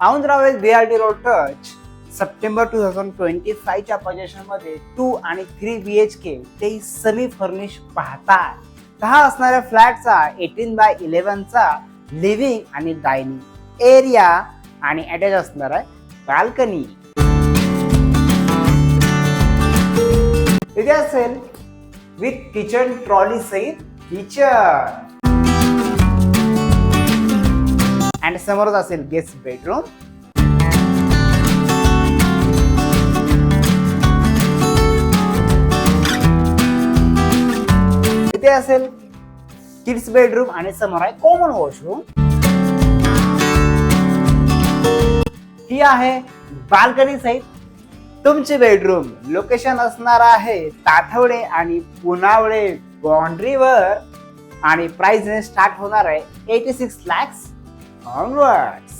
Aundh Ravet BRT road touch September 2025 च्या पोझिशनमध्ये 2 आणि 3 BHK ते सेमी फर्निश पाहताय. हा असणाऱ्या फ्लॅटचा 18x11 चा लिव्हिंग आणि डायनिंग एरिया आणि अटॅच असणार आहे बाल्कनी. इथे असेल विथ किचन ट्रॉली सहित किचन आणि समोरच असेल गेस्ट बेडरूम. इथे असेल किड्स बेडरूम आणि समोर आहे कॉमन वॉशरूम. ही आहे बाल्कनी सहित तुमची बेडरूम. लोकेशन असणार आहे ताथवडे आणि पुनावळे बाउंड्रीवर आणि प्राइस रेंज स्टार्ट होणार आहे 86 lakhs onwards.